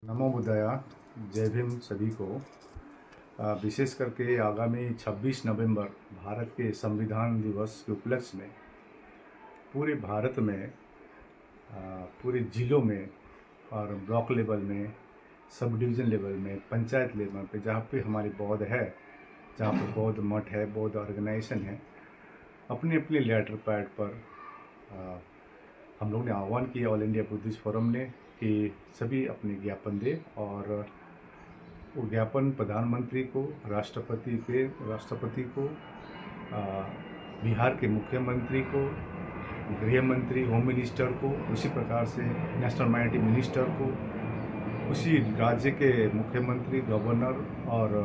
नमो बुद्धाया। जय भीम सभी को। विशेष करके आगामी 26 नवंबर भारत के संविधान दिवस के उपलक्ष्य में पूरे भारत में पूरे जिलों में और ब्लॉक लेवल में, सब डिवीज़न लेवल में, पंचायत लेवल पे जहाँ पे हमारी बौद्ध है, जहाँ पे बौद्ध मठ है, बौद्ध ऑर्गेनाइजेशन है, अपने अपने लेटर पैड पर हम लोग ने आह्वान किया ऑल इंडिया बुद्धिस्ट फोरम ने कि सभी अपने ज्ञापन दें और वो ज्ञापन प्रधानमंत्री को, राष्ट्रपति को, बिहार के मुख्यमंत्री को, गृह मंत्री, होम मिनिस्टर को, उसी प्रकार से नेशनल माइनॉरिटी मिनिस्टर को, उसी राज्य के मुख्यमंत्री, गवर्नर और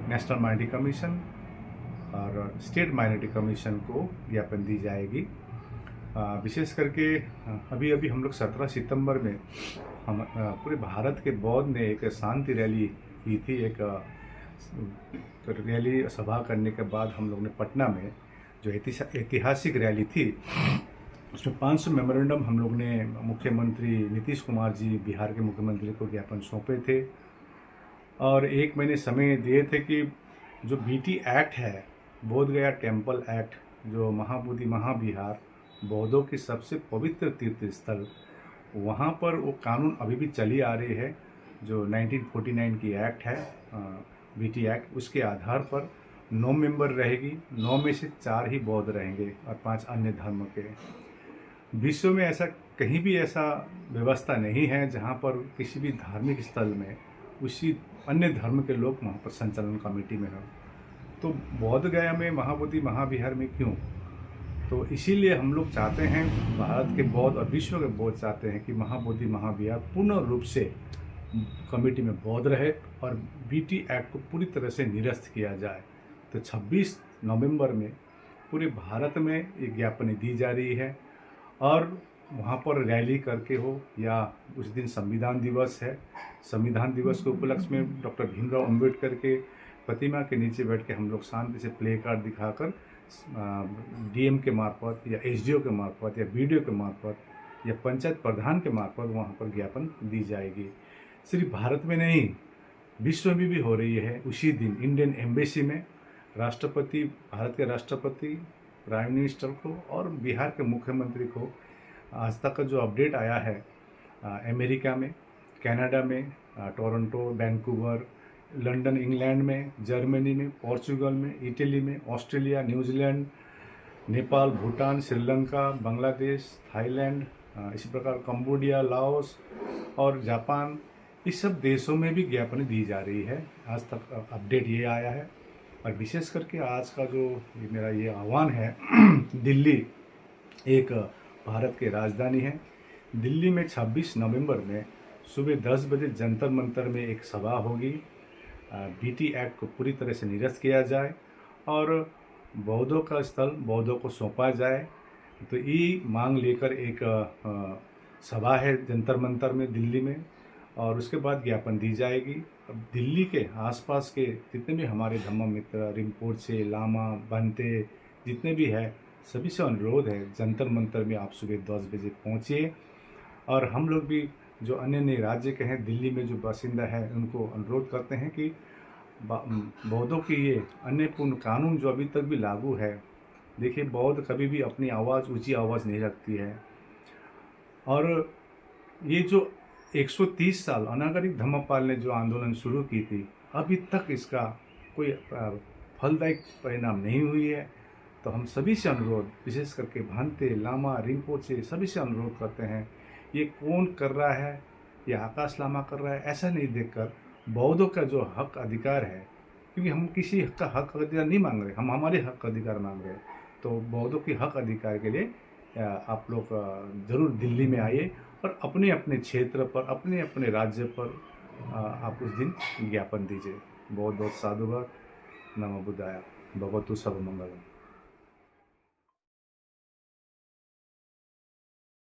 नेशनल माइनॉरिटी कमीशन और स्टेट माइनॉरिटी कमीशन को ज्ञापन दी जाएगी। विशेष करके अभी हम लोग 17 सितंबर में हम पूरे भारत के बौद्ध ने एक शांति रैली की थी। एक रैली सभा करने के बाद हम लोग ने पटना में जो ऐतिहासिक रैली थी उसमें 500 मेमोरेंडम हम लोग ने मुख्यमंत्री नीतीश कुमार जी, बिहार के मुख्यमंत्री को ज्ञापन सौंपे थे और 1 महीने समय दिए थे कि जो बीटी एक्ट है, बोध गया टेम्पल एक्ट, जो महाबोधि महाविहार बौद्धों की सबसे पवित्र तीर्थ स्थल, वहाँ पर वो कानून अभी भी चली आ रही है। जो 1949 की एक्ट है, बीटी एक्ट, उसके आधार पर 9 मेंबर रहेगी, 9 में से 4 ही बौद्ध रहेंगे और 5 अन्य धर्म के। विश्व में ऐसा कहीं भी ऐसा व्यवस्था नहीं है जहाँ पर किसी भी धार्मिक स्थल में उसी अन्य धर्म के लोग वहाँ पर संचालन कमेटी में हों। तो बौद्ध गया में, महाबोधि महाविहार में क्यों? तो इसीलिए हम लोग चाहते हैं, भारत के बौद्ध और विश्व के बौद्ध चाहते हैं कि महाबोधि महाविहार पूर्ण रूप से कमेटी में बौद्ध रहे और बीटी एक्ट को पूरी तरह से निरस्त किया जाए। तो 26 नवंबर में पूरे भारत में ये ज्ञापन दी जा रही है और वहाँ पर रैली करके हो या उस दिन संविधान दिवस है, संविधान दिवस के उपलक्ष्य में डॉक्टर भीमराव अम्बेडकर के प्रतिमा के नीचे बैठ के हम लोग शांति से प्ले कार्ड दिखाकर डीएम के मार्फत या एसडीओ के मार्फत या बीडीओ के मार्फत या पंचायत प्रधान के मार्फत वहाँ पर ज्ञापन दी जाएगी। सिर्फ भारत में नहीं, विश्व में भी हो रही है। उसी दिन इंडियन एम्बेसी में राष्ट्रपति, भारत के राष्ट्रपति, प्राइम मिनिस्टर को और बिहार के मुख्यमंत्री को आज तक का जो अपडेट आया है, अमेरिका में, कनाडा में, टोरंटो, वैंकूवर, लंदन इंग्लैंड में, जर्मनी में, पोर्चुगल में, इटली में, Australia, New Zealand, Nepal, Bhutan, Sri Lanka, Bangladesh, Thailand, इसी प्रकार कंबोडिया, लाओस और जापान, इस सब देशों में भी ज्ञापन दी जा रही है। आज तक अपडेट ये आया है। और विशेष करके आज का जो मेरा ये आह्वान है दिल्ली एक भारत की राजधानी है। दिल्ली में 26 नवंबर में सुबह 10 बजे जंतर मंतर में एक सभा होगी। बीटी एक्ट को पूरी तरह से निरस्त किया जाए और बौद्धों का स्थल बौद्धों को सौंपा जाए। तो ये मांग लेकर एक सभा है जंतर मंतर में दिल्ली में और उसके बाद ज्ञापन दी जाएगी। अब दिल्ली के आसपास के जितने भी हमारे धम्म मित्र, रिम्पोचे, लामा, बनते जितने भी है, सभी से अनुरोध है जंतर मंतर में आप सुबह 10 बजे पहुँचिए। और हम लोग भी जो अन्य राज्य के हैं, दिल्ली में जो बासिंदा है, उनको अनुरोध करते हैं कि बौद्धों की ये अन्यपूर्ण कानून जो अभी तक भी लागू है, देखिए बौद्ध कभी भी अपनी आवाज़, ऊंची आवाज़ नहीं रखती है और ये जो 130 साल अनागरिक धम्मपाल ने जो आंदोलन शुरू की थी, अभी तक इसका कोई फलदायक परिणाम नहीं हुई है। तो हम सभी से अनुरोध, विशेष करके भांते, लामा, रिम्पोचे, सभी से अनुरोध करते हैं, ये कौन कर रहा है, ये आकाश लामा कर रहा है, ऐसा नहीं देखकर बौद्धों का जो हक अधिकार है, क्योंकि हम किसी का हक अधिकार नहीं मांग रहे, हम हमारे हक अधिकार मांग रहे हैं। तो बौद्धों के हक अधिकार के लिए आप लोग ज़रूर दिल्ली में आइए और अपने अपने क्षेत्र पर, अपने अपने राज्य पर आप उस दिन ज्ञापन दीजिए। बहुत बहुत साधुवाद। नमो बुद्धाय। भवतु सर्वमंगलम।